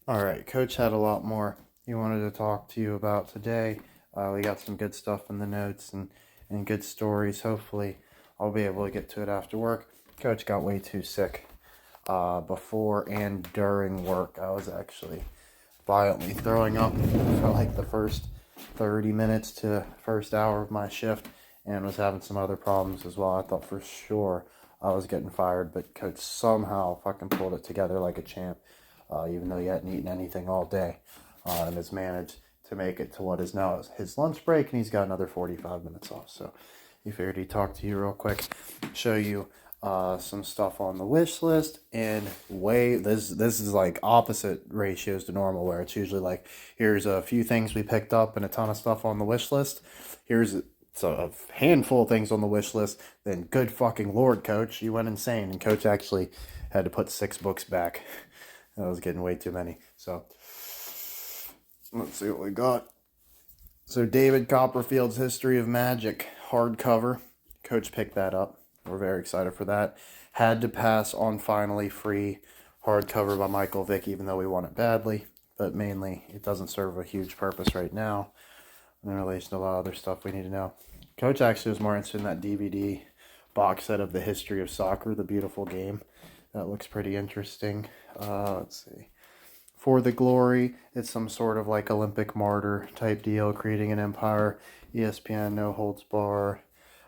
All right, Coach had a lot more he wanted to talk to you about today. We got some good stuff in the notes and good stories. Hopefully, I'll be able to get to it after work. Coach got way too sick before and during work. I was actually violently throwing up for like the first 30 minutes to first hour of my shift and was having some other problems as well. I thought for sure I was getting fired, but Coach somehow fucking pulled it together like a champ, even though he hadn't eaten anything all day, and has managed to make it to what is now his lunch break, and he's got another 45 minutes off. So he figured he'd talk to you real quick, show you some stuff on the wish list, and way this is like opposite ratios to normal, where it's usually like, here's a few things we picked up and a ton of stuff on the wish list. Here's a handful of things on the wish list. Then good fucking lord, Coach, you went insane, and Coach actually had to put 6 books back. That was getting way too many. So let's see what we got. So David Copperfield's History of Magic hardcover. Coach picked that up. We're very excited for that. Had to pass on finally free hardcover by Michael Vick, even though we want it badly. But mainly, it doesn't serve a huge purpose right now in relation to a lot of other stuff we need to know. Coach actually was more interested in that DVD box set of the history of soccer, the beautiful game. That looks pretty interesting. Let's see. For the Glory, it's some sort of like Olympic martyr type deal, creating an empire. ESPN, No Holds Bar,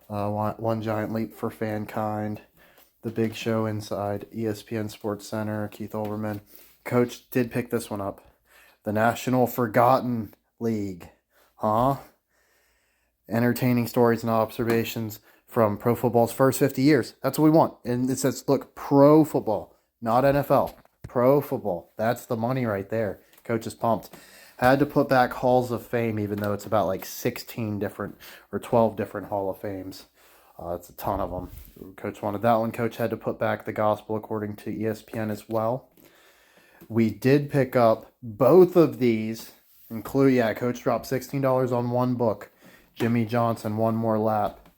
One Giant Leap for Fankind, The Big Show Inside, ESPN Sports Center, Keith Olbermann. Coach did pick this one up. The National Forgotten League. Huh? Entertaining stories and observations from pro football's first 50 years. That's what we want. And it says, look, pro football, not NFL. Pro football. That's the money right there. Coach is pumped. Had to put back Halls of Fame, even though it's about like 16 different or 12 different Hall of Fames. It's a ton of them. Coach wanted that one. Coach had to put back The Gospel According to ESPN as well. We did pick up both of these, Coach dropped $16 on one book. Jimmy Johnson, One More Lap,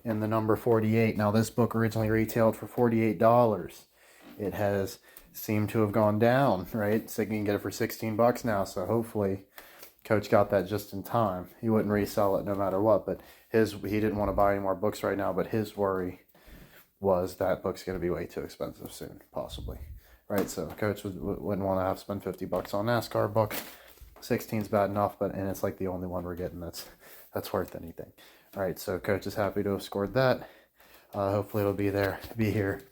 in the number 48. Now, this book originally retailed for $48. It has seemed to have gone down, right? So you can get it for $16 now. So hopefully, Coach got that just in time. He wouldn't resell it no matter what. But he didn't want to buy any more books right now. But his worry was that book's going to be way too expensive soon, possibly. Right, so Coach wouldn't want to have to spend $50 on NASCAR book. 16's bad enough, and it's like the only one we're getting that's worth anything. All right, so Coach is happy to have scored that. Hopefully, it'll be here,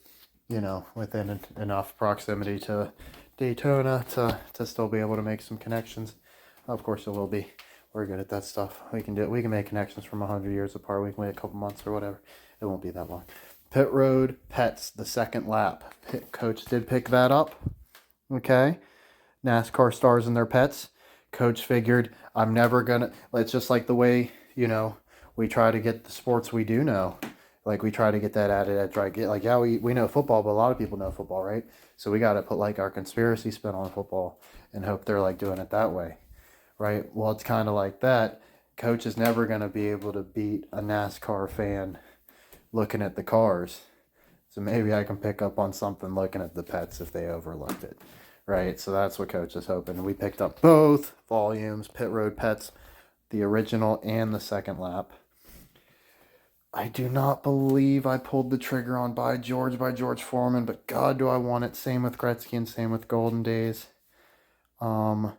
within enough proximity to Daytona to still be able to make some connections. Of course, it will be. We're good at that stuff. We can do it. We can make connections from 100 years apart. We can wait a couple months or whatever. It won't be that long. Pit Road Pets, the second lap. Coach did pick that up. Okay. NASCAR stars and their pets. Coach figured I'm never gonna. It's just like the way we try to get the sports we do know. Like we try to get that added edge, right? We know football, but a lot of people know football, right? So we got to put like our conspiracy spin on football and hope they're like doing it that way, right? Well, it's kind of like that. Coach is never gonna be able to beat a NASCAR fan looking at the cars. So maybe I can pick up on something looking at the pets if they overlooked it. Right? So that's what Coach is hoping. We picked up both volumes, Pit Road Pets, the original and the second lap. I do not believe I pulled the trigger on by George Foreman, but God, do I want it. Same with Gretzky and same with Golden Days. Um,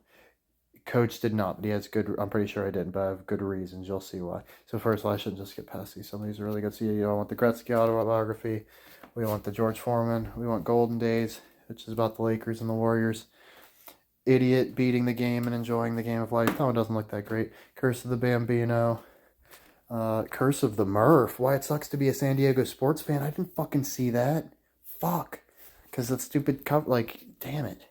Coach did not, but he has good. I'm pretty sure I didn't, but I have good reasons. You'll see why. So first, I shouldn't just get past these. Some of these are really good. So I want the Gretzky autobiography. We want the George Foreman. We want Golden Days, which is about the Lakers and the Warriors. Idiot beating the game and enjoying the game of life. That one doesn't look that great. Curse of the Bambino. Curse of the Murph. Why it sucks to be a San Diego sports fan. I didn't fucking see that. Fuck. Because that stupid cover. Like, damn it.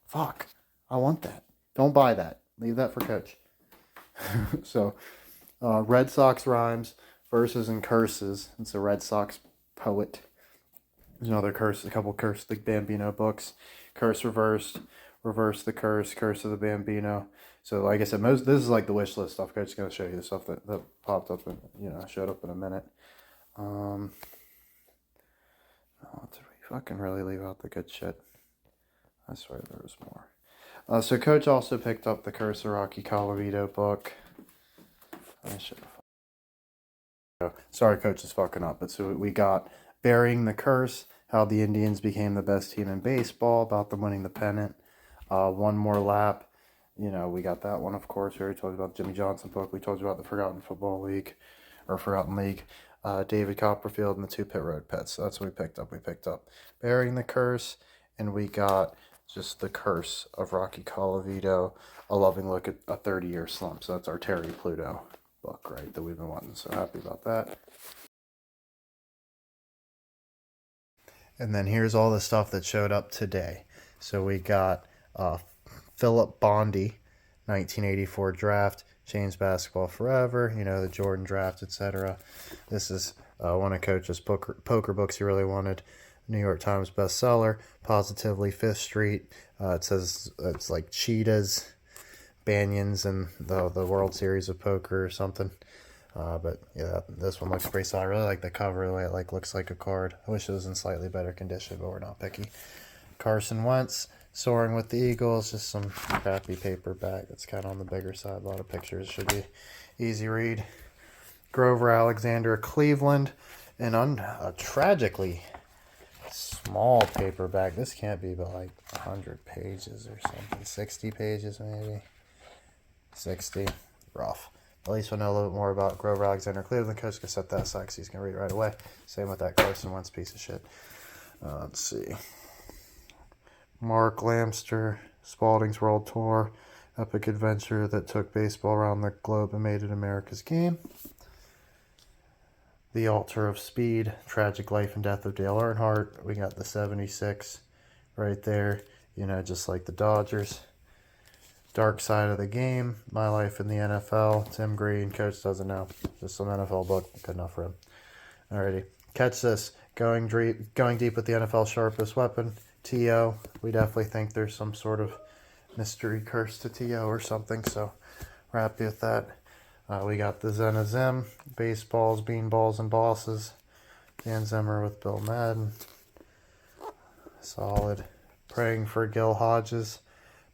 Fuck. I want that. Don't buy that. Leave that for Coach. So, Red Sox rhymes, verses and curses. It's a Red Sox poet. There's another curse, a couple Curse the Bambino books. Curse reversed, reverse the curse of the Bambino. So like I said, this is like the wish list stuff. Coach's gonna show you the stuff that popped up and showed up in a minute. Oh, did we fucking really leave out the good shit? I swear there was more. So Coach also picked up the Curse of Rocky Colavito book. I should have. Sorry, Coach is fucking up. But so we got Burying the Curse, how the Indians became the best team in baseball, about them winning the pennant. One More Lap. You know, we got that one, of course. We already told you about the Jimmy Johnson book. We told you about the Forgotten Football League, or Forgotten League. David Copperfield and the Two Pit Road Pets. So that's what we picked up. We picked up Burying the Curse, and we got just The Curse of Rocky Colavito, a loving look at a 30-year slump. So that's our Terry Pluto book, right, that we've been wanting. So happy about that. And then here's all the stuff that showed up today. So we got Philip Bondi, 1984 draft, changed basketball forever, you know, the Jordan draft, etc. This is one of Coach's poker books he really wanted. New York Times bestseller, Positively Fifth Street. It says it's like cheetahs, banyans, and the World Series of Poker or something. But yeah, this one looks pretty solid. I really like the cover, the way it looks like a card. I wish it was in slightly better condition, but we're not picky. Carson Wentz, Soaring with the Eagles, just some crappy paperback. It's kind of on the bigger side. A lot of pictures. Should be easy read. Grover Alexander, Cleveland, and a tragically small paperback. This can't be but like 100 pages or something. 60 pages maybe. 60. Rough. At least we'll know a little bit more about Grover Alexander, Cleveland. Coach can set that aside because he's going to read it right away. Same with that Carson Wentz piece of shit. Let's see. Mark Lamster, Spalding's World Tour, epic adventure that took baseball around the globe and made it America's game. The Altar of Speed, Tragic Life and Death of Dale Earnhardt. We got the 76 right there, you know, just like the Dodgers. Dark Side of the Game, My Life in the NFL, Tim Green, Coach doesn't know. Just some NFL book, good enough for him. Alrighty, catch this. Going deep with the NFL sharpest weapon, T.O. We definitely think there's some sort of mystery curse to T.O. or something, so we're happy with that. We got the Zen of Zim, Baseballs, Beanballs, and Bosses. Dan Zimmer with Bill Madden. Solid. Praying for Gil Hodges,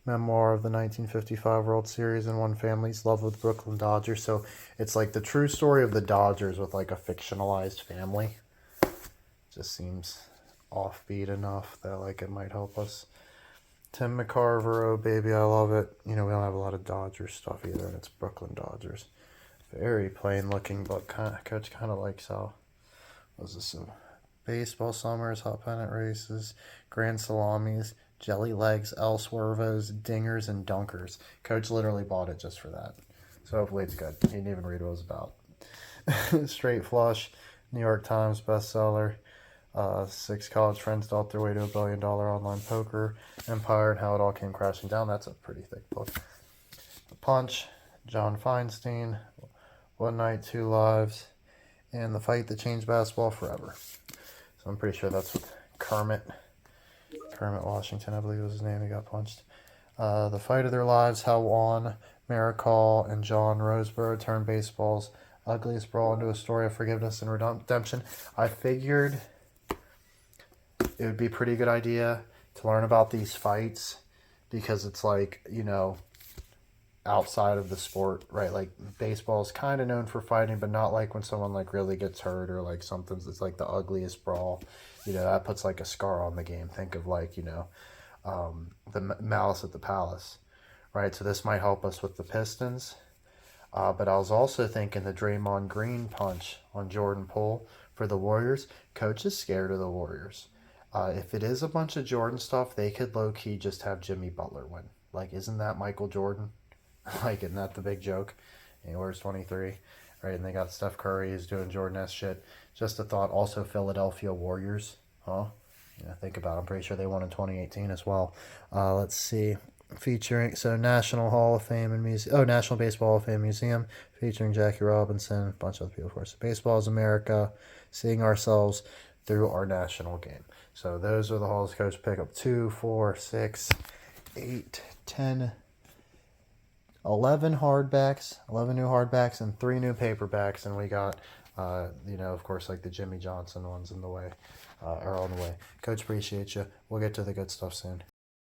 memoir of the 1955 World Series and one family's love with Brooklyn Dodgers. So it's like the true story of the Dodgers with like a fictionalized family. Just seems offbeat enough that like it might help us. Tim McCarver, Oh Baby, I Love It. You know, we don't have a lot of Dodgers stuff either, and it's Brooklyn Dodgers. Very plain looking book. Coach kind of likes how, was this Baseball Summers, Hot Pennant Races, Grand Salamis, Jelly Legs, El Swervos, Dingers, and Dunkers. Coach literally bought it just for that. So hopefully it's good. He didn't even read what it was about. Straight Flush, New York Times bestseller. 6 college friends dealt their way to $1 billion online poker empire and how it all came crashing down. That's a pretty thick book. The Punch, John Feinstein, One Night, Two Lives, and The Fight That Changed Basketball Forever. So I'm pretty sure that's with Kermit Washington, I believe was his name. He got punched. The Fight of Their Lives, how Juan Marichal and John Roseborough turned baseball's ugliest brawl into a story of forgiveness and redemption. I figured it would be a pretty good idea to learn about these fights because it's like, you know, outside of the sport, right? Like baseball is kind of known for fighting, but not like when someone like really gets hurt or like something's it's like the ugliest brawl. You know, that puts like a scar on the game. Think of like, you know, the Malice at the Palace, right? So this might help us with the Pistons. But I was also thinking the Draymond Green punch on Jordan Poole for the Warriors. Coach is scared of the Warriors. If it is a bunch of Jordan stuff, they could low-key just have Jimmy Butler win. Like, isn't that Michael Jordan? Like, isn't that the big joke? He wears 23, right? And they got Steph Curry who's doing Jordan-esque shit. Just a thought. Also, Philadelphia Warriors. Huh? Yeah, think about it. I'm pretty sure they won in 2018 as well. Let's see. Featuring, so National Hall of Fame and Museum. Oh, National Baseball Hall of Fame Museum. Featuring Jackie Robinson. A bunch of other people, of course. Baseball is America. Seeing ourselves through our national game. So those are the halls Coach pick up 2, 4, 6, 8, 10, 11 hardbacks, 11 new hardbacks, and 3 new paperbacks. And we got, you know, of course, like the Jimmy Johnson ones in the way, are on the way. Coach, appreciate you. We'll get to the good stuff soon.